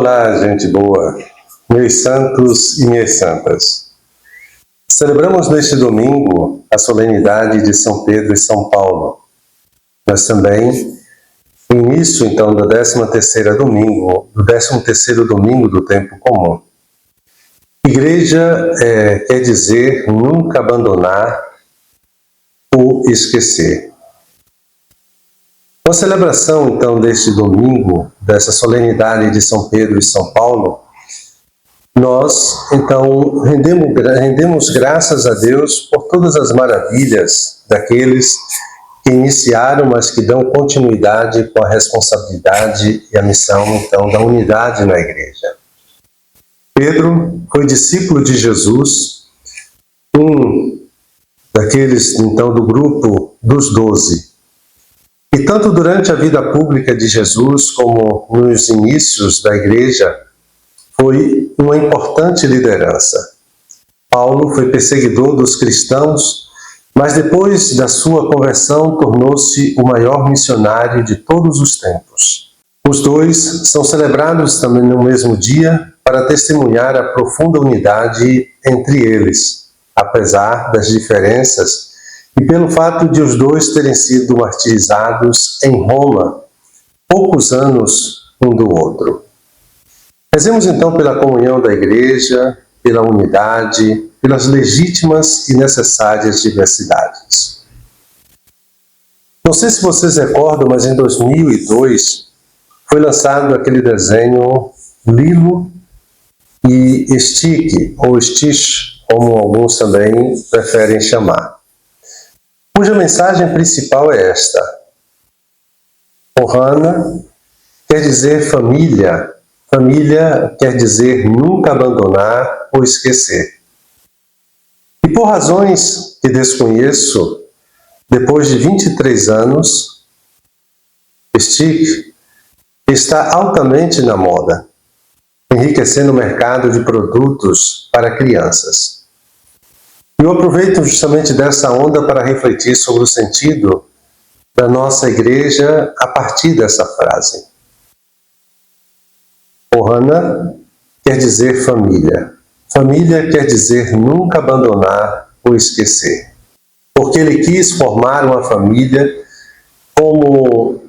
Olá, gente boa, meus santos e minhas santas. Celebramos neste domingo a solenidade de São Pedro e São Paulo. Mas também, início então do 13º domingo do tempo comum. Igreja quer dizer nunca abandonar ou esquecer. Com a celebração, então, deste domingo, dessa solenidade de São Pedro e São Paulo, nós, então, rendemos graças a Deus por todas as maravilhas daqueles que iniciaram, mas que dão continuidade com a responsabilidade e a missão, então, da unidade na Igreja. Pedro foi discípulo de Jesus, um daqueles, então, do grupo dos 12. E tanto durante a vida pública de Jesus, como nos inícios da Igreja, foi uma importante liderança. Paulo foi perseguidor dos cristãos, mas depois da sua conversão tornou-se o maior missionário de todos os tempos. Os dois são celebrados também no mesmo dia para testemunhar a profunda unidade entre eles, apesar das diferenças e pelo fato de os dois terem sido martirizados em Roma, poucos anos um do outro. Rezemos então pela comunhão da Igreja, pela unidade, pelas legítimas e necessárias diversidades. Não sei se vocês recordam, mas em 2002 foi lançado aquele desenho Lilo e Stick, ou Stitch, como alguns também preferem chamar, cuja mensagem principal é esta: Ohana quer dizer família. Família quer dizer nunca abandonar ou esquecer. E por razões que desconheço, depois de 23 anos, Stick está altamente na moda, enriquecendo o mercado de produtos para crianças. Eu aproveito justamente dessa onda para refletir sobre o sentido da nossa Igreja a partir dessa frase. Ohana quer dizer família. Família quer dizer nunca abandonar ou esquecer. Porque ele quis formar uma família como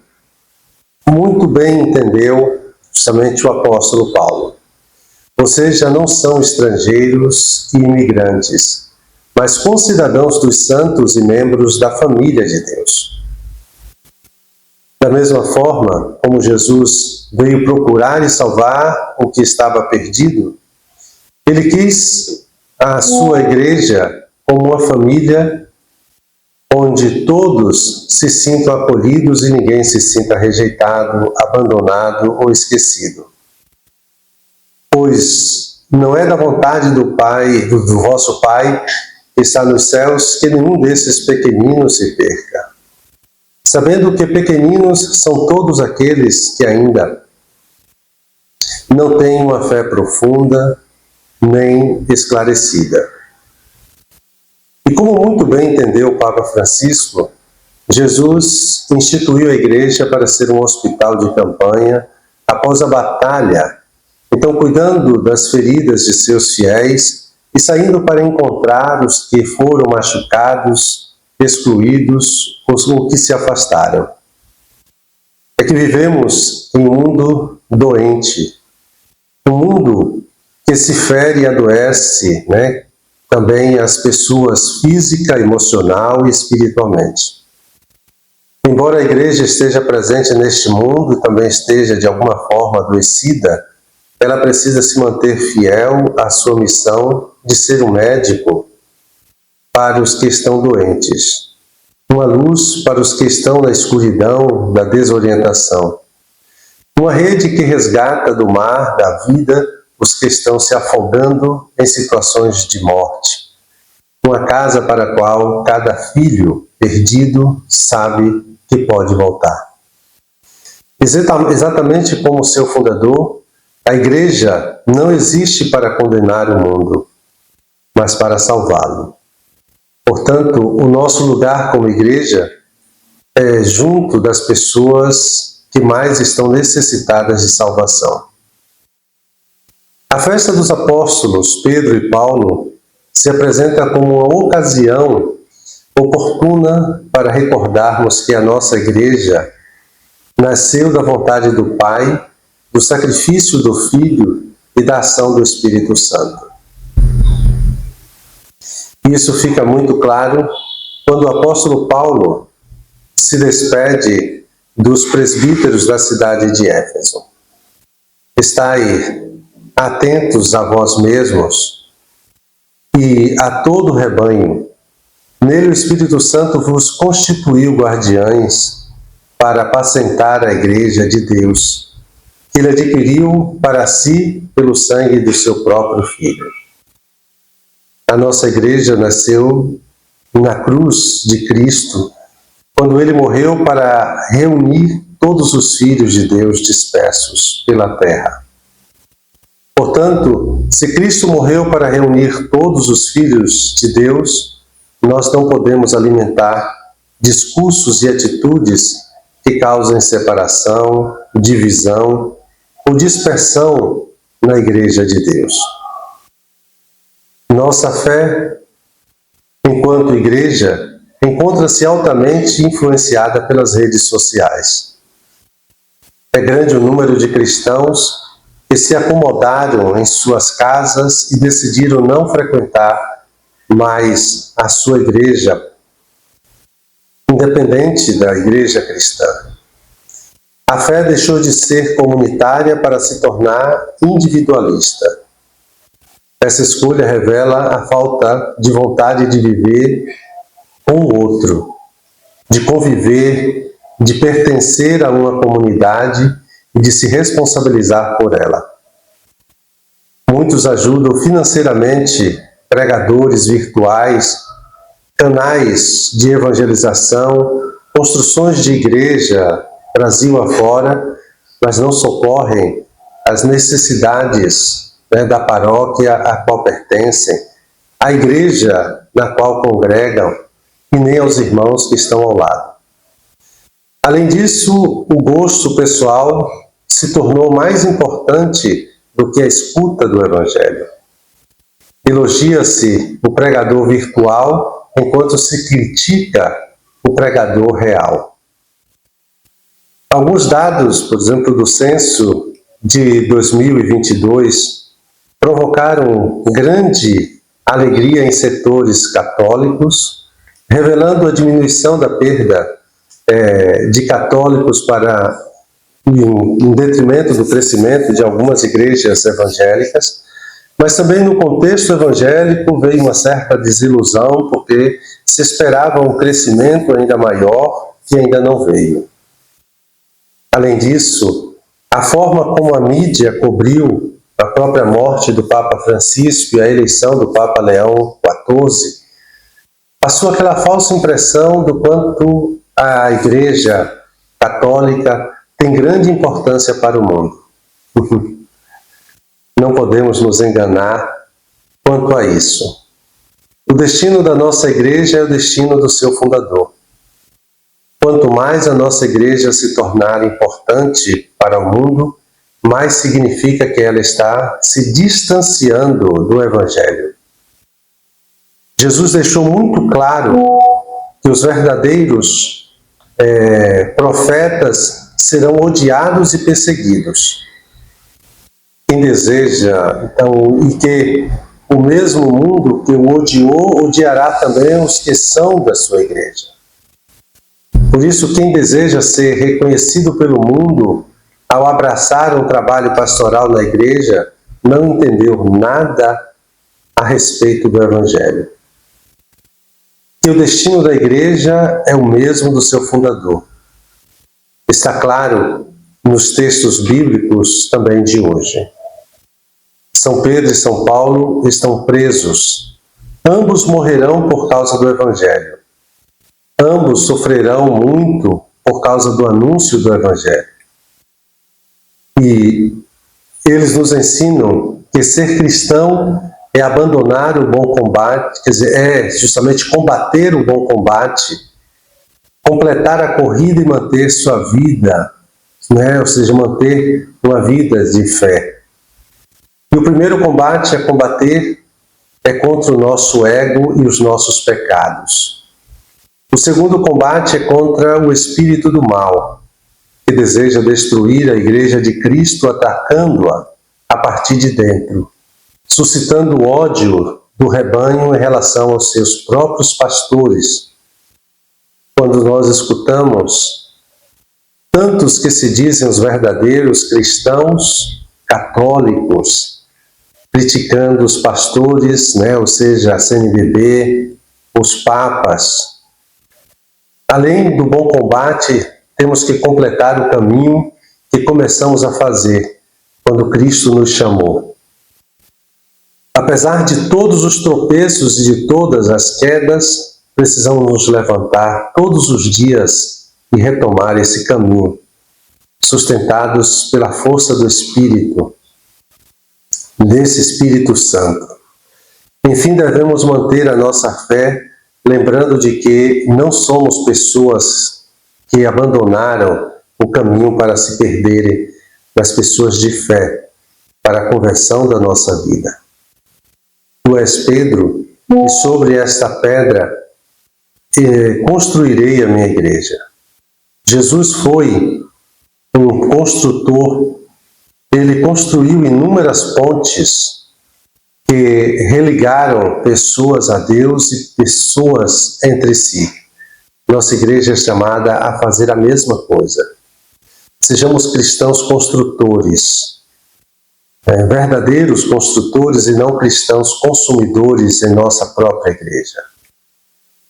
muito bem entendeu justamente o apóstolo Paulo. Vocês já não são estrangeiros e imigrantes, mas concidadãos dos santos e membros da família de Deus. Da mesma forma como Jesus veio procurar e salvar o que estava perdido, ele quis a sua igreja como uma família onde todos se sintam acolhidos e ninguém se sinta rejeitado, abandonado ou esquecido. Pois não é da vontade do Pai, do vosso Pai, que está nos céus, que nenhum desses pequeninos se perca. Sabendo que pequeninos são todos aqueles que ainda não têm uma fé profunda nem esclarecida. E como muito bem entendeu o Papa Francisco, Jesus instituiu a Igreja para ser um hospital de campanha após a batalha, então cuidando das feridas de seus fiéis e saindo para encontrar os que foram machucados, excluídos, os que se afastaram. É que vivemos em um mundo doente, um mundo que se fere e adoece, também as pessoas física, emocional e espiritualmente. Embora a Igreja esteja presente neste mundo e também esteja de alguma forma adoecida, ela precisa se manter fiel à sua missão de ser um médico para os que estão doentes, uma luz para os que estão na escuridão da desorientação, uma rede que resgata do mar da vida os que estão se afogando em situações de morte, uma casa para a qual cada filho perdido sabe que pode voltar. Exatamente como seu fundador, a Igreja não existe para condenar o mundo, mas para salvá-lo. Portanto, o nosso lugar como Igreja é junto das pessoas que mais estão necessitadas de salvação. A festa dos apóstolos Pedro e Paulo se apresenta como uma ocasião oportuna para recordarmos que a nossa igreja nasceu da vontade do Pai, do sacrifício do Filho e da ação do Espírito Santo. Isso fica muito claro quando o apóstolo Paulo se despede dos presbíteros da cidade de Éfeso. Está aí, atentos a vós mesmos e a todo o rebanho. Nele o Espírito Santo vos constituiu guardiães para apacentar a igreja de Deus, que ele adquiriu para si pelo sangue do seu próprio Filho. A nossa igreja nasceu na cruz de Cristo, quando ele morreu para reunir todos os filhos de Deus dispersos pela terra. Portanto, se Cristo morreu para reunir todos os filhos de Deus, nós não podemos alimentar discursos e atitudes que causem separação, divisão ou dispersão na igreja de Deus. Nossa fé, enquanto igreja, encontra-se altamente influenciada pelas redes sociais. É grande o número de cristãos que se acomodaram em suas casas e decidiram não frequentar mais a sua igreja, independente da igreja cristã. A fé deixou de ser comunitária para se tornar individualista. Essa escolha revela a falta de vontade de viver com o outro, de conviver, de pertencer a uma comunidade e de se responsabilizar por ela. Muitos ajudam financeiramente pregadores virtuais, canais de evangelização, construções de igreja Brasil afora, mas não socorrem as necessidades da paróquia a qual pertencem, à igreja na qual congregam e nem aos irmãos que estão ao lado. Além disso, o gosto pessoal se tornou mais importante do que a escuta do Evangelho. Elogia-se o pregador virtual enquanto se critica o pregador real. Alguns dados, por exemplo, do censo de 2022, provocaram grande alegria em setores católicos, revelando a diminuição da perda de católicos em detrimento do crescimento de algumas igrejas evangélicas, mas também no contexto evangélico veio uma certa desilusão, porque se esperava um crescimento ainda maior que ainda não veio. Além disso, a forma como a mídia cobriu a própria morte do Papa Francisco e a eleição do Papa Leão XIV, passou aquela falsa impressão do quanto a Igreja Católica tem grande importância para o mundo. Não podemos nos enganar quanto a isso. O destino da nossa Igreja é o destino do seu fundador. Quanto mais a nossa Igreja se tornar importante para o mundo, mais significa que ela está se distanciando do Evangelho. Jesus deixou muito claro que os verdadeiros profetas serão odiados e perseguidos. Quem deseja, então, e que o mesmo mundo que o odiou, odiará também os que são da sua igreja. Por isso, quem deseja ser reconhecido pelo mundo, ao abraçar um trabalho pastoral na igreja, não entendeu nada a respeito do Evangelho. Que o destino da igreja é o mesmo do seu fundador. Está claro nos textos bíblicos também de hoje. São Pedro e São Paulo estão presos. Ambos morrerão por causa do Evangelho. Ambos sofrerão muito por causa do anúncio do Evangelho. E eles nos ensinam que ser cristão é abandonar o bom combate, quer dizer, é justamente combater o bom combate, completar a corrida e manter sua vida, ou seja, manter uma vida de fé. E o primeiro combate a combater é contra o nosso ego e os nossos pecados. O segundo combate é contra o espírito do mal, que deseja destruir a Igreja de Cristo, atacando-a a partir de dentro, suscitando ódio do rebanho em relação aos seus próprios pastores. Quando nós escutamos tantos que se dizem os verdadeiros cristãos católicos, criticando os pastores, ou seja, a CNBB, os papas. Além do bom combate, temos que completar o caminho que começamos a fazer quando Cristo nos chamou. Apesar de todos os tropeços e de todas as quedas, precisamos nos levantar todos os dias e retomar esse caminho, sustentados pela força do Espírito, desse Espírito Santo. Enfim, devemos manter a nossa fé, lembrando de que não somos pessoas que abandonaram o caminho para se perderem, das pessoas de fé, para a conversão da nossa vida. Tu és Pedro, e sobre esta pedra construirei a minha igreja. Jesus foi um construtor, ele construiu inúmeras pontes que religaram pessoas a Deus e pessoas entre si. Nossa igreja é chamada a fazer a mesma coisa. Sejamos cristãos construtores, verdadeiros construtores e não cristãos consumidores em nossa própria igreja.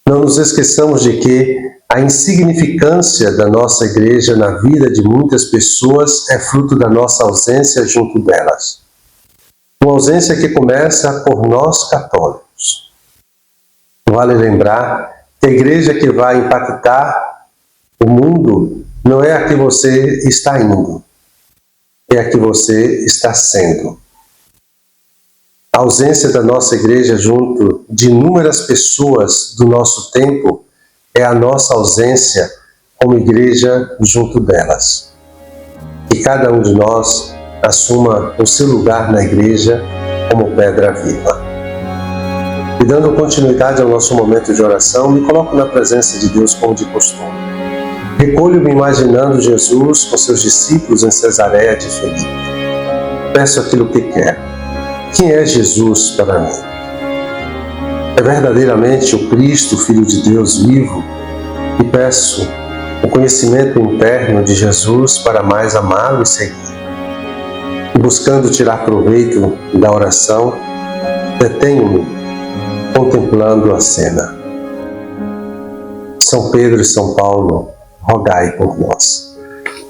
Não nos esqueçamos de que a insignificância da nossa igreja na vida de muitas pessoas é fruto da nossa ausência junto delas. Uma ausência que começa por nós católicos. Vale lembrar que a igreja que vai impactar o mundo não é a que você está indo, é a que você está sendo. A ausência da nossa igreja junto de inúmeras pessoas do nosso tempo é a nossa ausência como igreja junto delas. Que cada um de nós assuma o seu lugar na igreja como pedra viva. E dando continuidade ao nosso momento de oração, me coloco na presença de Deus como de costume. Recolho-me imaginando Jesus com seus discípulos em Cesareia de Filipe. Peço aquilo que quero. Quem é Jesus para mim? É verdadeiramente o Cristo, Filho de Deus vivo? E peço o conhecimento interno de Jesus para mais amá-lo e seguir. E buscando tirar proveito da oração, detenho-me contemplando a cena. São Pedro e São Paulo, rogai por nós.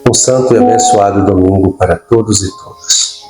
Um santo e abençoado domingo para todos e todas.